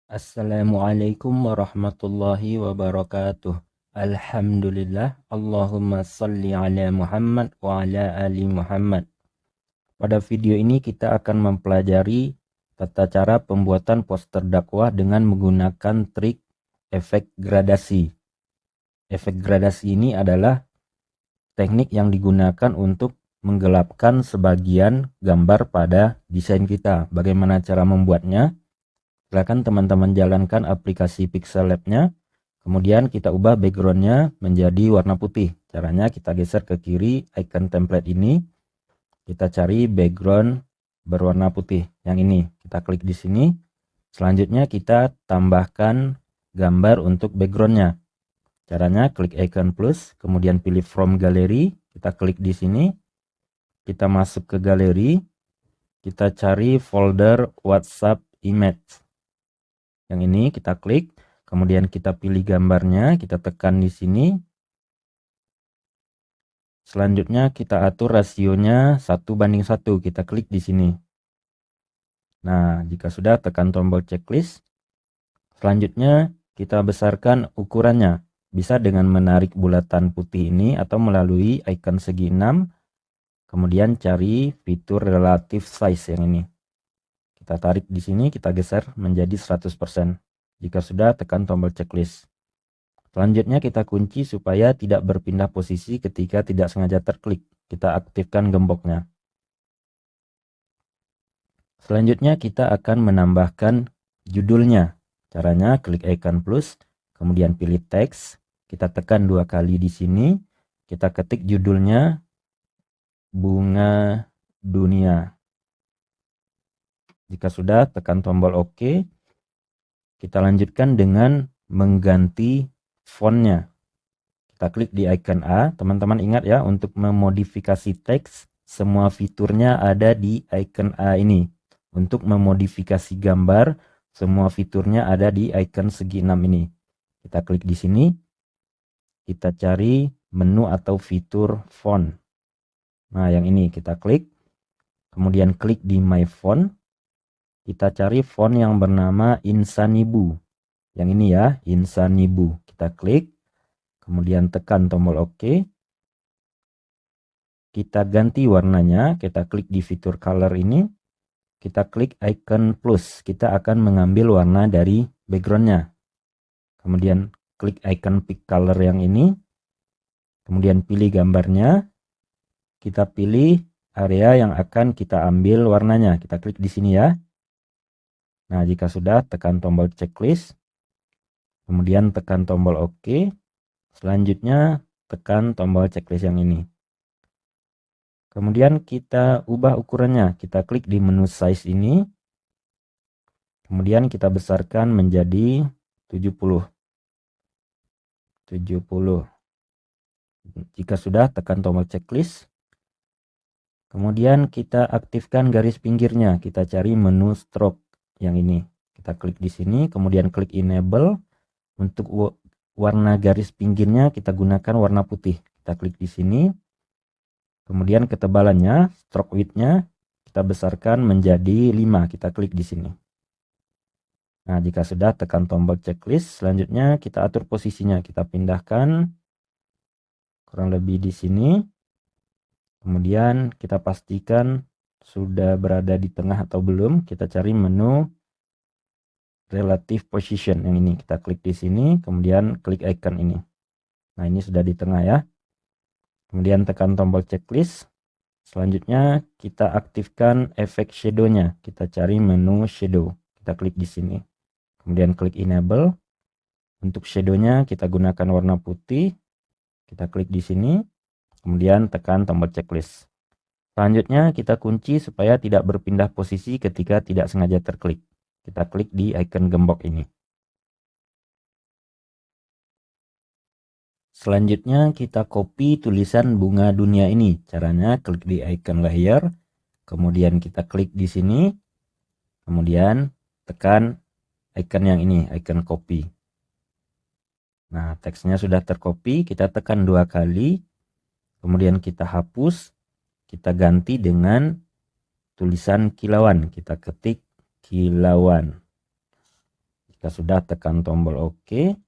Assalamualaikum warahmatullahi wabarakatuh. Alhamdulillah. Allahumma salli ala Muhammad wa ala ali Muhammad. Pada video ini kita akan mempelajari tata cara pembuatan poster dakwah dengan menggunakan trik efek gradasi. Efek gradasi ini adalah teknik yang digunakan untuk menggelapkan sebagian gambar pada desain kita. Bagaimana cara membuatnya? Silakan teman-teman jalankan aplikasi Pixel Lab-nya. Kemudian kita ubah backgroundnya menjadi warna putih. Caranya kita geser ke kiri icon template ini. Kita cari background berwarna putih. Yang ini kita klik di sini. Selanjutnya kita tambahkan gambar untuk backgroundnya. Caranya klik icon plus, kemudian pilih from gallery. Kita klik di sini. Kita masuk ke galeri. Kita cari folder WhatsApp image. Yang ini kita klik, kemudian kita pilih gambarnya, kita tekan di sini. Selanjutnya kita atur rasionya 1:1, kita klik di sini. Nah, jika sudah, tekan tombol checklist. Selanjutnya kita besarkan ukurannya. Bisa dengan menarik bulatan putih ini atau melalui icon segi 6. Kemudian cari fitur relative size yang ini. Kita tarik di sini, kita geser menjadi 100%. Jika sudah, tekan tombol checklist. Selanjutnya kita kunci supaya tidak berpindah posisi ketika tidak sengaja terklik. Kita aktifkan gemboknya. Selanjutnya kita akan menambahkan judulnya. Caranya klik icon plus, kemudian pilih teks. Kita tekan 2 kali di sini. Kita ketik judulnya Bunga Dunia. Jika sudah, tekan tombol OK. Kita lanjutkan dengan mengganti fontnya. Kita klik di icon A. Teman-teman ingat ya, untuk memodifikasi teks, semua fiturnya ada di icon A ini. Untuk memodifikasi gambar, semua fiturnya ada di icon segi 6 ini. Kita klik di sini. Kita cari menu atau fitur font. Nah, yang ini kita klik. Kemudian klik di My Font. Kita cari font yang bernama Insanibu. Yang ini ya, Insanibu. Kita klik. Kemudian tekan tombol OK. Kita ganti warnanya. Kita klik di fitur color ini. Kita klik icon plus. Kita akan mengambil warna dari backgroundnya. Kemudian klik icon pick color yang ini. Kemudian pilih gambarnya. Kita pilih area yang akan kita ambil warnanya. Kita klik di sini ya. Nah, jika sudah, tekan tombol checklist. Kemudian tekan tombol OK. Selanjutnya tekan tombol checklist yang ini. Kemudian kita ubah ukurannya. Kita klik di menu size ini. Kemudian kita besarkan menjadi 70. Jika sudah, tekan tombol checklist. Kemudian kita aktifkan garis pinggirnya. Kita cari menu stroke yang ini. Kita klik di sini, kemudian klik enable. Untuk warna garis pinggirnya kita gunakan warna putih. Kita klik di sini. Kemudian ketebalannya, stroke width-nya kita besarkan menjadi 5. Kita klik di sini. Nah, jika sudah, tekan tombol checklist. Selanjutnya kita atur posisinya. Kita pindahkan kurang lebih di sini. Kemudian kita pastikan sudah berada di tengah atau belum. Kita cari menu relative position yang ini. Kita klik di sini, kemudian klik icon ini. Nah, ini sudah di tengah ya. Kemudian tekan tombol checklist. Selanjutnya kita aktifkan efek shadow-nya. Kita cari menu shadow. Kita klik di sini. Kemudian klik enable. Untuk shadow-nya kita gunakan warna putih. Kita klik di sini. Kemudian tekan tombol checklist. Selanjutnya kita kunci supaya tidak berpindah posisi ketika tidak sengaja terklik. Kita klik di icon gembok ini. Selanjutnya kita copy tulisan Bunga Dunia ini. Caranya klik di icon layer. Kemudian kita klik di sini. Kemudian tekan icon yang ini, icon copy. Nah, teksnya sudah tercopy. Kita tekan 2 kali. Kemudian kita hapus, kita ganti dengan tulisan kilauan. Kita ketik kilauan. Jika sudah, tekan tombol OK.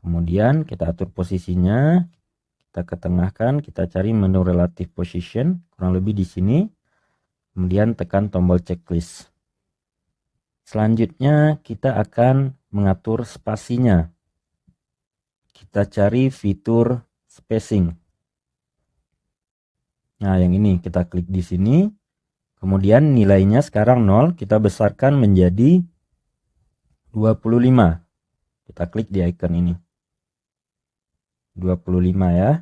Kemudian kita atur posisinya, kita ketengahkan, kita cari menu relative position, kurang lebih di sini. Kemudian tekan tombol checklist. Selanjutnya kita akan mengatur spasinya. Kita cari fitur spacing. Nah, yang ini kita klik di sini. Kemudian nilainya sekarang 0, kita besarkan menjadi 25. Kita klik di icon ini. 25 ya.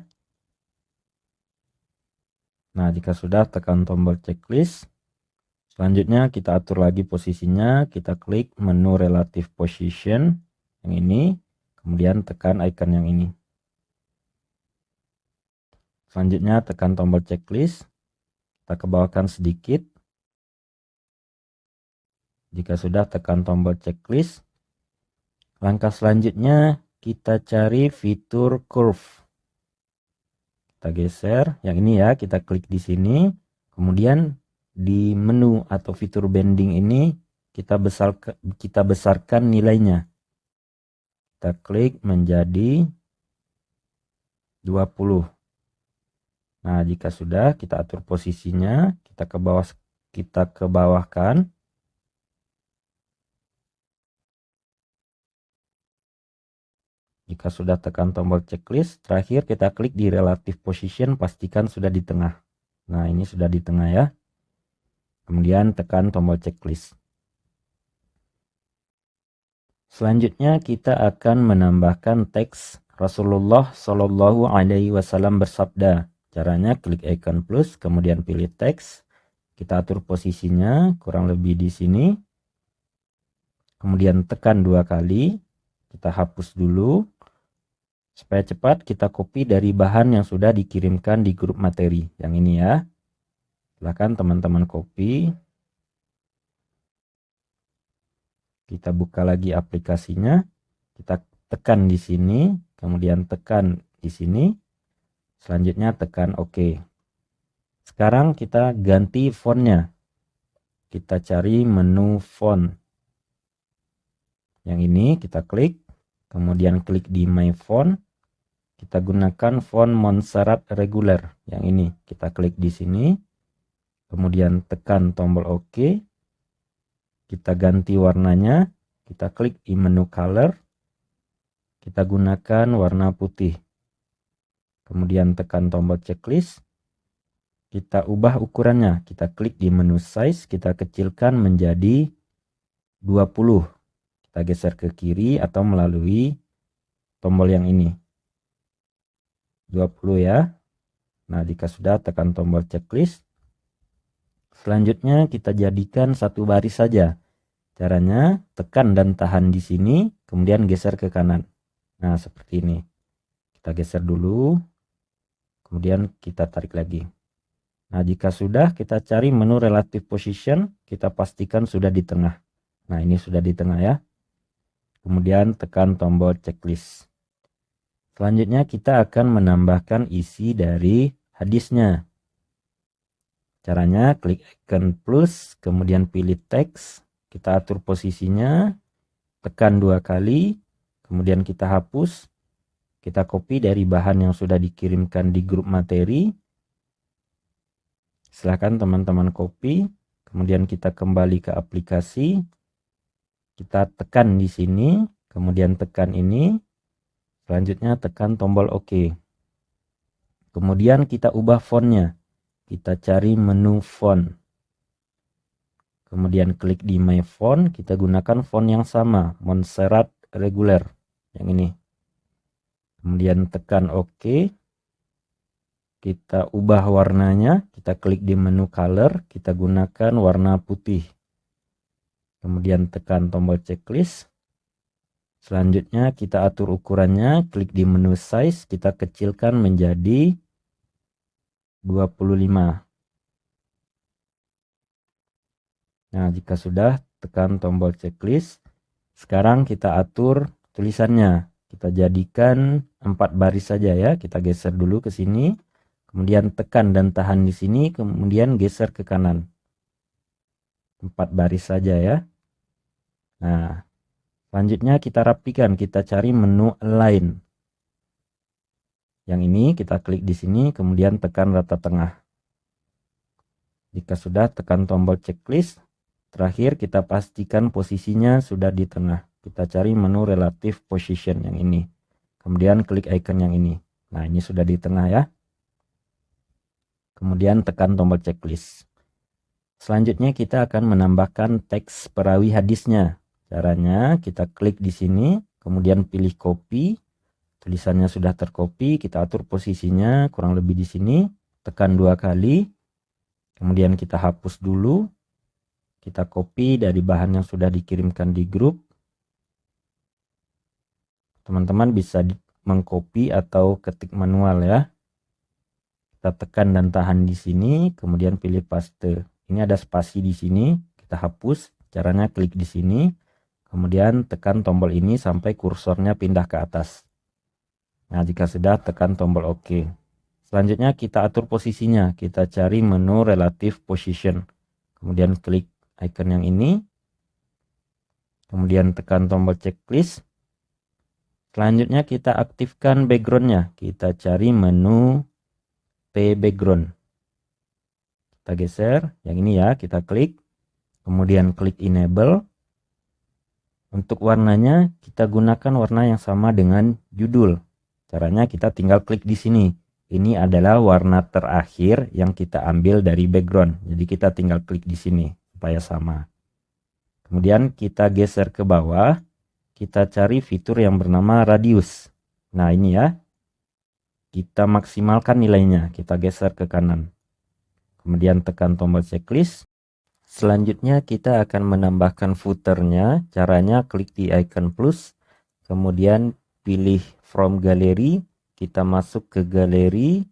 Nah, jika sudah, tekan tombol checklist. Selanjutnya kita atur lagi posisinya, kita klik menu relative position yang ini, kemudian tekan icon yang ini. Selanjutnya tekan tombol checklist, kita kebawahkan sedikit. Jika sudah, tekan tombol checklist. Langkah selanjutnya kita cari fitur curve. Kita geser yang ini ya, kita klik di sini. Kemudian di menu atau fitur bending ini kita besarkan nilainya. Kita klik menjadi 20. Nah, jika sudah, kita atur posisinya, kita ke bawahkan. Jika sudah, tekan tombol checklist. Terakhir kita klik di relative position, pastikan sudah di tengah. Nah, ini sudah di tengah ya. Kemudian tekan tombol checklist. Selanjutnya kita akan menambahkan teks Rasulullah Shallallahu Alaihi Wasallam bersabda. Caranya klik icon plus, kemudian pilih teks. Kita atur posisinya kurang lebih di sini. Kemudian tekan 2 kali. Kita hapus dulu. Supaya cepat, kita copy dari bahan yang sudah dikirimkan di grup materi. Yang ini ya. Silakan teman-teman copy. Kita buka lagi aplikasinya. Kita tekan di sini, kemudian tekan di sini. Selanjutnya tekan OK. Sekarang kita ganti fontnya. Kita cari menu font. Yang ini kita klik, kemudian klik di My Font. Kita gunakan font Montserrat Regular. Yang ini kita klik di sini. Kemudian tekan tombol OK. Kita ganti warnanya. Kita klik di menu color. Kita gunakan warna putih. Kemudian tekan tombol checklist. Kita ubah ukurannya. Kita klik di menu size. Kita kecilkan menjadi 20. Kita geser ke kiri atau melalui tombol yang ini. 20 ya. Nah, jika sudah, tekan tombol checklist. Selanjutnya kita jadikan satu baris saja. Caranya tekan dan tahan di sini, kemudian geser ke kanan. Nah, seperti ini. Kita geser dulu, kemudian kita tarik lagi. Nah, jika sudah, kita cari menu relative position, kita pastikan sudah di tengah. Nah, ini sudah di tengah ya. Kemudian tekan tombol checklist. Selanjutnya kita akan menambahkan isi dari hadisnya. Caranya klik icon plus, kemudian pilih teks, kita atur posisinya, tekan 2 kali, kemudian kita hapus, kita copy dari bahan yang sudah dikirimkan di grup materi. Silahkan teman-teman copy, kemudian kita kembali ke aplikasi, kita tekan di sini, kemudian tekan ini, selanjutnya tekan tombol OK. Kemudian kita ubah fontnya. Kita cari menu font. Kemudian klik di My Font. Kita gunakan font yang sama, Montserrat Regular. Yang ini. Kemudian tekan OK. Kita ubah warnanya. Kita klik di menu Color. Kita gunakan warna putih. Kemudian tekan tombol checklist. Selanjutnya kita atur ukurannya. Klik di menu Size. Kita kecilkan menjadi 25. Nah, jika sudah, tekan tombol checklist. Sekarang kita atur tulisannya. Kita jadikan 4 baris saja ya. Kita geser dulu ke sini. Kemudian tekan dan tahan di sini. Kemudian geser ke kanan. 4 baris saja ya. Nah, Selanjutnya kita rapikan, kita cari menu align. Yang ini kita klik di sini, kemudian tekan rata tengah. Jika sudah, tekan tombol checklist. Terakhir kita pastikan posisinya sudah di tengah. Kita cari menu relative position yang ini. Kemudian klik icon yang ini. Nah, ini sudah di tengah ya. Kemudian tekan tombol checklist. Selanjutnya kita akan menambahkan teks perawi hadisnya. Caranya kita klik di sini, kemudian pilih copy. Tulisannya sudah tercopy, kita atur posisinya kurang lebih di sini. Tekan 2 kali. Kemudian kita hapus dulu. Kita copy dari bahan yang sudah dikirimkan di grup. Teman-teman bisa mengcopy atau ketik manual ya. Kita tekan dan tahan di sini, kemudian pilih paste. Ini ada spasi di sini, kita hapus. Caranya klik di sini, kemudian tekan tombol ini sampai kursornya pindah ke atas. Nah, jika sudah, tekan tombol OK. Selanjutnya kita atur posisinya, kita cari menu relative position. Kemudian klik icon yang ini, kemudian tekan tombol checklist. Selanjutnya kita aktifkan backgroundnya, kita cari menu P background. Kita geser, yang ini ya, kita klik, kemudian klik enable. Untuk warnanya kita gunakan warna yang sama dengan judul. Caranya kita tinggal klik di sini. Ini adalah warna terakhir yang kita ambil dari background. Jadi kita tinggal klik di sini supaya sama. Kemudian kita geser ke bawah. Kita cari fitur yang bernama radius. Nah, ini ya. Kita maksimalkan nilainya. Kita geser ke kanan. Kemudian tekan tombol checklist. Selanjutnya kita akan menambahkan footernya. Caranya klik di icon plus. Kemudian pilih from gallery. Kita masuk ke galeri.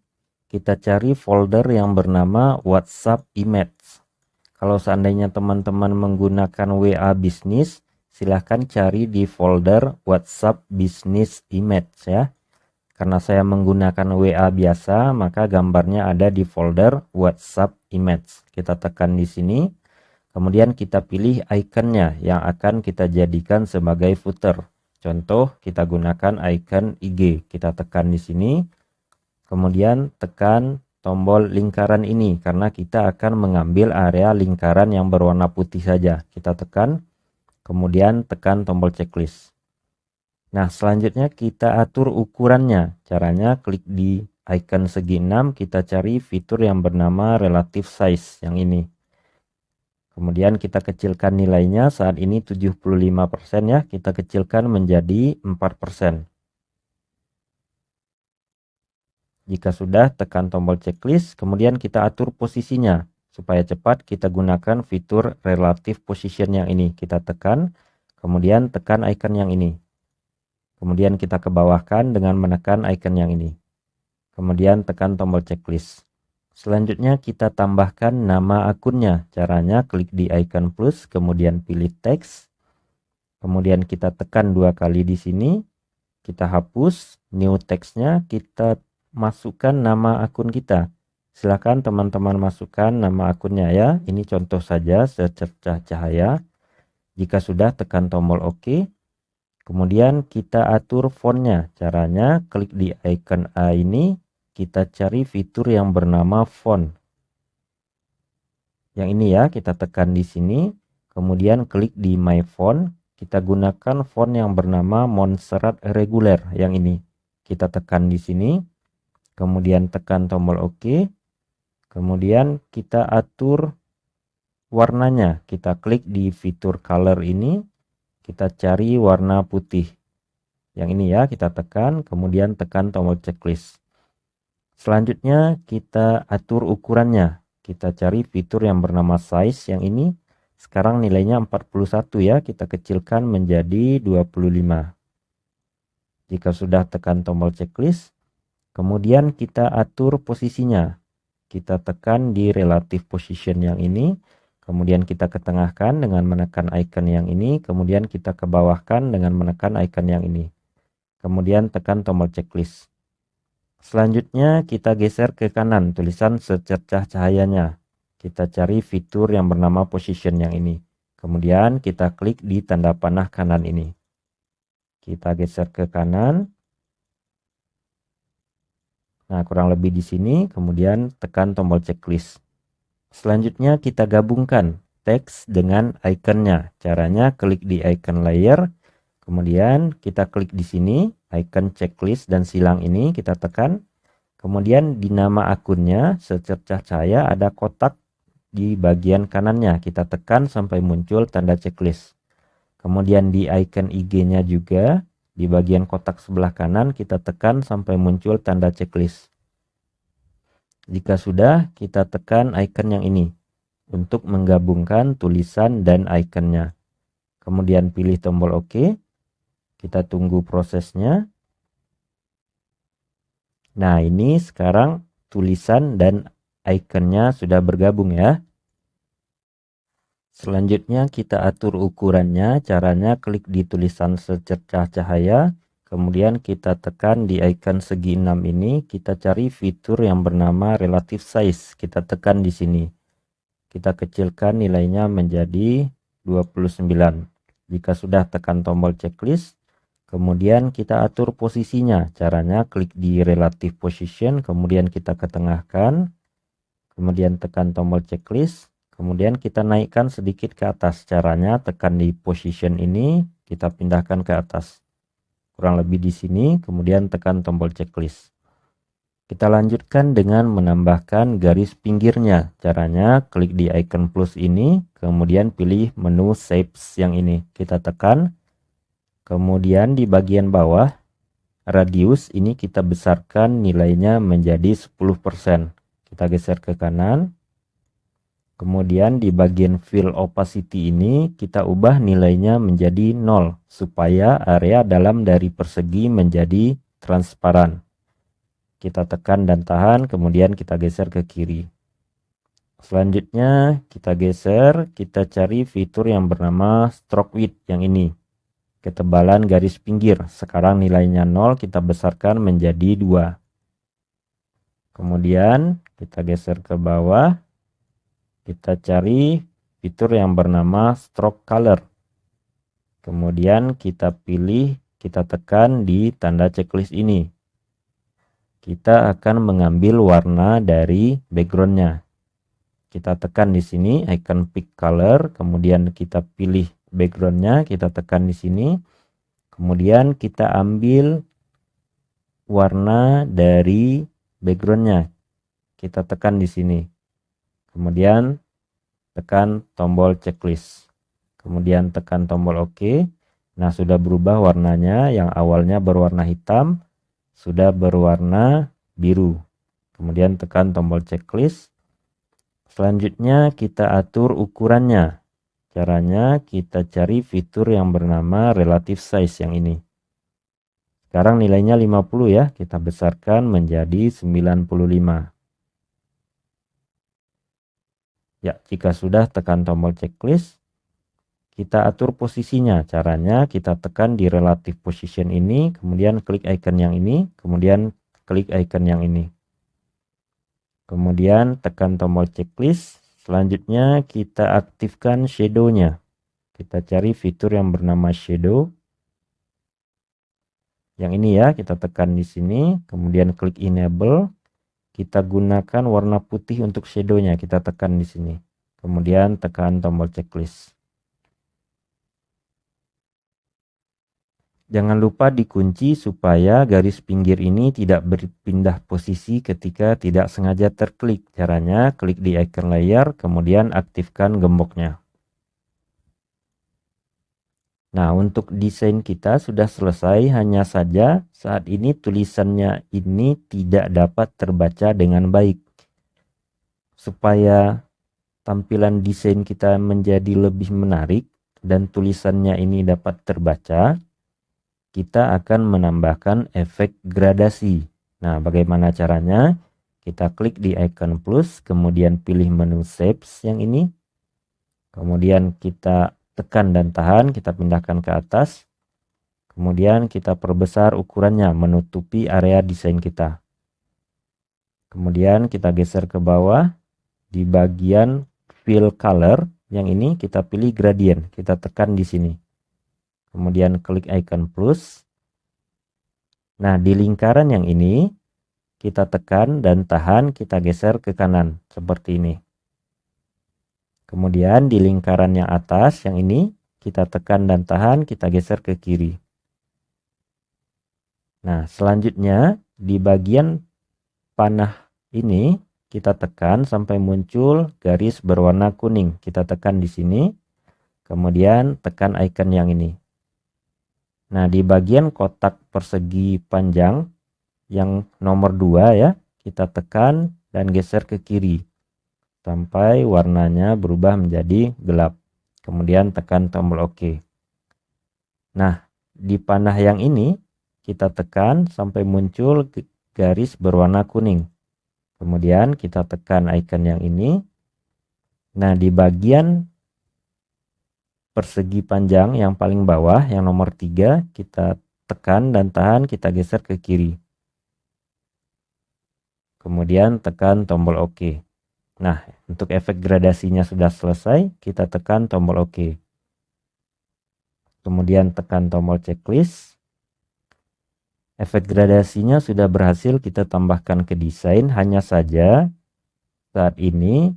Kita cari folder yang bernama WhatsApp image. Kalau seandainya teman-teman menggunakan WA Business, silahkan cari di folder WhatsApp Business Image ya. Karena saya menggunakan WA biasa, maka gambarnya ada di folder WhatsApp Image. Kita tekan di sini, kemudian kita pilih ikonnya yang akan kita jadikan sebagai footer. Contoh, kita gunakan icon IG. Kita tekan di sini, kemudian tekan tombol lingkaran ini karena kita akan mengambil area lingkaran yang berwarna putih saja. Kita tekan. Kemudian tekan tombol checklist. Nah, selanjutnya kita atur ukurannya. Caranya klik di icon segi 6, kita cari fitur yang bernama relative size yang ini. Kemudian kita kecilkan nilainya, saat ini 75% ya, kita kecilkan menjadi 4%. Jika sudah, tekan tombol checklist, kemudian kita atur posisinya. Supaya cepat kita gunakan fitur relative position yang ini. Kita tekan, kemudian tekan icon yang ini. Kemudian kita ke bawahkan dengan menekan icon yang ini. Kemudian tekan tombol checklist. Selanjutnya kita tambahkan nama akunnya. Caranya klik di icon plus, kemudian pilih teks. Kemudian kita tekan 2 kali di sini. Kita hapus new teksnya, kita masukkan nama akun kita. Silakan teman-teman masukkan nama akunnya ya. Ini contoh saja, Secercah Cahaya. Jika sudah, tekan tombol OK. Kemudian kita atur fontnya. Caranya klik di icon A ini. Kita cari fitur yang bernama font. Yang ini ya, kita tekan di sini. Kemudian klik di My Font. Kita gunakan font yang bernama Montserrat Regular. Yang ini. Kita tekan di sini. Kemudian tekan tombol OK. Kemudian kita atur warnanya. Kita klik di fitur color ini. Kita cari warna putih. Yang ini ya, kita tekan. Kemudian tekan tombol checklist. Selanjutnya kita atur ukurannya. Kita cari fitur yang bernama size yang ini. Sekarang nilainya 41 ya. Kita kecilkan menjadi 25. Jika sudah, tekan tombol checklist. Kemudian kita atur posisinya. Kita tekan di relative position yang ini, kemudian kita ketengahkan dengan menekan icon yang ini, kemudian kita ke bawahkan dengan menekan icon yang ini. Kemudian tekan tombol checklist. Selanjutnya kita geser ke kanan tulisan Secercah Cahayanya. Kita cari fitur yang bernama position yang ini. Kemudian kita klik di tanda panah kanan ini. kita geser ke kanan. Nah, kurang lebih di sini, kemudian tekan tombol checklist. Selanjutnya kita gabungkan teks dengan ikonnya. Caranya klik di icon layer, kemudian kita klik di sini, icon checklist dan silang ini kita tekan. Kemudian di nama akunnya secercah cahaya ada kotak di bagian kanannya, kita tekan sampai muncul tanda checklist. Kemudian di icon IG-nya juga di bagian kotak sebelah kanan kita tekan sampai muncul tanda checklist. Jika sudah, kita tekan icon yang ini untuk menggabungkan tulisan dan ikonnya. Kemudian pilih tombol OK. Kita tunggu prosesnya. Nah, ini sekarang tulisan dan ikonnya sudah bergabung ya. Selanjutnya kita atur ukurannya. Caranya klik di tulisan secercah cahaya, kemudian kita tekan di icon segi 6 ini, kita cari fitur yang bernama relative size. Kita tekan di sini. Kita kecilkan nilainya menjadi 29. Jika sudah, tekan tombol checklist. Kemudian kita atur posisinya. Caranya klik di relative position, kemudian kita ketengahkan. Kemudian tekan tombol checklist. Kemudian kita naikkan sedikit ke atas. Caranya tekan di position ini, kita pindahkan ke atas. Kurang lebih di sini, kemudian tekan tombol checklist. Kita lanjutkan dengan menambahkan garis pinggirnya. Caranya klik di icon plus ini, kemudian pilih menu shapes yang ini. Kita tekan. Kemudian di bagian bawah, radius ini kita besarkan nilainya menjadi 10%. Kita geser ke kanan. Kemudian di bagian fill opacity ini kita ubah nilainya menjadi 0 supaya area dalam dari persegi menjadi transparan. Kita tekan dan tahan, kemudian kita geser ke kiri. Selanjutnya kita geser, kita cari fitur yang bernama stroke width yang ini. Ketebalan garis pinggir. Sekarang nilainya 0, kita besarkan menjadi 2. Kemudian kita geser ke bawah. Kita cari fitur yang bernama stroke color. Kemudian kita pilih, kita tekan di tanda checklist ini. Kita akan mengambil warna dari backgroundnya. Kita tekan di sini icon pick color, kemudian kita pilih backgroundnya, kita tekan di sini. Kemudian kita ambil warna dari backgroundnya. Kita tekan di sini. Kemudian tekan tombol checklist. Kemudian tekan tombol OK. Nah, sudah berubah warnanya. Yang awalnya berwarna hitam sudah berwarna biru. Kemudian tekan tombol checklist. Selanjutnya kita atur ukurannya. Caranya kita cari fitur yang bernama relative size yang ini. Sekarang nilainya 50 ya. Kita besarkan menjadi 95. Ya, jika sudah, tekan tombol checklist. Kita atur posisinya. Caranya kita tekan di relative position ini, kemudian klik icon yang ini, kemudian klik icon yang ini. Kemudian tekan tombol checklist. Selanjutnya kita aktifkan shadow-nya. Kita cari fitur yang bernama shadow. Yang ini ya, kita tekan di sini, kemudian klik enable. Kita gunakan warna putih untuk shadow-nya, kita tekan di sini. Kemudian tekan tombol checklist. Jangan lupa dikunci supaya garis pinggir ini tidak berpindah posisi ketika tidak sengaja terklik. Caranya klik di icon layer, kemudian aktifkan gemboknya. Nah, untuk desain kita sudah selesai, hanya saja saat ini tulisannya ini tidak dapat terbaca dengan baik. Supaya tampilan desain kita menjadi lebih menarik dan tulisannya ini dapat terbaca, kita akan menambahkan efek gradasi. Nah, bagaimana caranya? Kita klik di icon plus, kemudian pilih menu shapes yang ini. Kemudian kita tekan dan tahan, kita pindahkan ke atas. Kemudian kita perbesar ukurannya menutupi area desain kita. Kemudian kita geser ke bawah. Di bagian fill color yang ini kita pilih gradient. Kita tekan di sini. kemudian klik icon plus. Nah, di lingkaran yang ini kita tekan dan tahan, kita geser ke kanan seperti ini. Kemudian di lingkaran yang atas yang ini kita tekan dan tahan, kita geser ke kiri. Nah, selanjutnya di bagian panah ini kita tekan sampai muncul garis berwarna kuning. Kita tekan di sini. Kemudian tekan icon yang ini. Nah, di bagian kotak persegi panjang yang nomor 2 ya, kita tekan dan geser ke kiri sampai warnanya berubah menjadi gelap. Kemudian tekan tombol OK. Nah, di panah yang ini kita tekan sampai muncul garis berwarna kuning. Kemudian kita tekan icon yang ini. Nah, di bagian persegi panjang yang paling bawah yang nomor 3 kita tekan dan tahan, kita geser ke kiri. Kemudian tekan tombol OK. Nah, untuk efek gradasinya sudah selesai, kita tekan tombol OK. Kemudian tekan tombol checklist. Efek gradasinya sudah berhasil kita tambahkan ke desain, hanya saja saat ini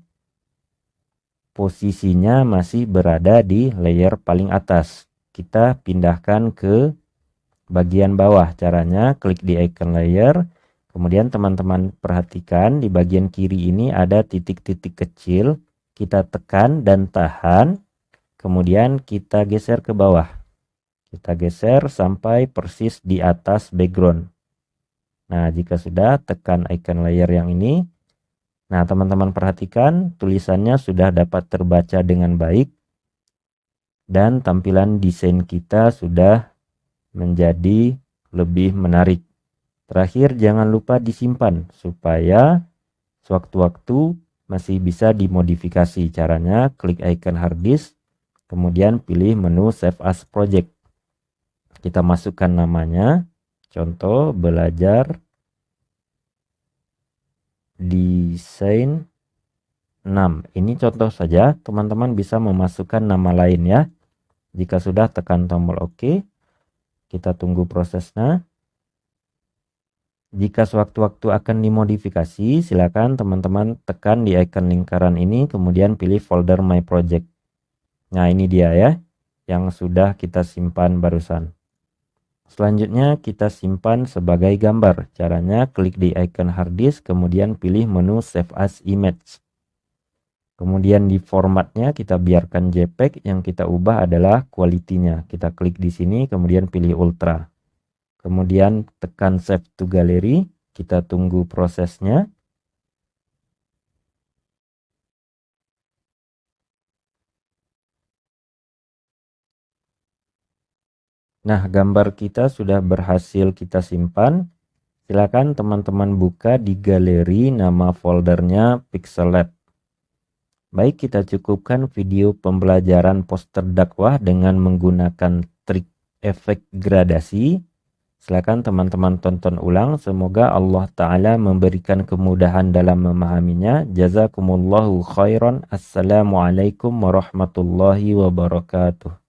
posisinya masih berada di layer paling atas. Kita pindahkan ke bagian bawah. Caranya klik di icon layer. Kemudian teman-teman perhatikan di bagian kiri ini ada titik-titik kecil. Kita tekan dan tahan. Kemudian kita geser ke bawah. Kita geser sampai persis di atas background. Nah, jika sudah, tekan icon layer yang ini. Nah, teman-teman perhatikan tulisannya sudah dapat terbaca dengan baik. Dan tampilan desain kita sudah menjadi lebih menarik. Terakhir, jangan lupa disimpan supaya sewaktu-waktu masih bisa dimodifikasi. Caranya klik icon hard disk, kemudian pilih menu save as project. Kita masukkan namanya, contoh belajar desain 6. Ini contoh saja, teman-teman bisa memasukkan nama lain ya. Jika sudah, tekan tombol OK. Kita tunggu prosesnya. Jika sewaktu-waktu akan dimodifikasi, silakan teman-teman tekan di icon lingkaran ini, kemudian pilih folder My Project. Nah, ini dia ya, yang sudah kita simpan barusan. Selanjutnya kita simpan sebagai gambar. Caranya klik di icon hard disk, kemudian pilih menu save as image. Kemudian di formatnya kita biarkan JPEG, yang kita ubah adalah quality-nya. Kita klik di sini, kemudian pilih ultra. Kemudian tekan save to gallery, kita tunggu prosesnya. Nah, gambar kita sudah berhasil kita simpan. Silakan teman-teman buka di galeri, nama foldernya Pixel Lab. Baik, kita cukupkan video pembelajaran poster dakwah dengan menggunakan trik efek gradasi. Silakan teman-teman tonton ulang. Semoga Allah Ta'ala memberikan kemudahan dalam memahaminya. Jazakumullahu khairan. Assalamualaikum warahmatullahi wabarakatuh.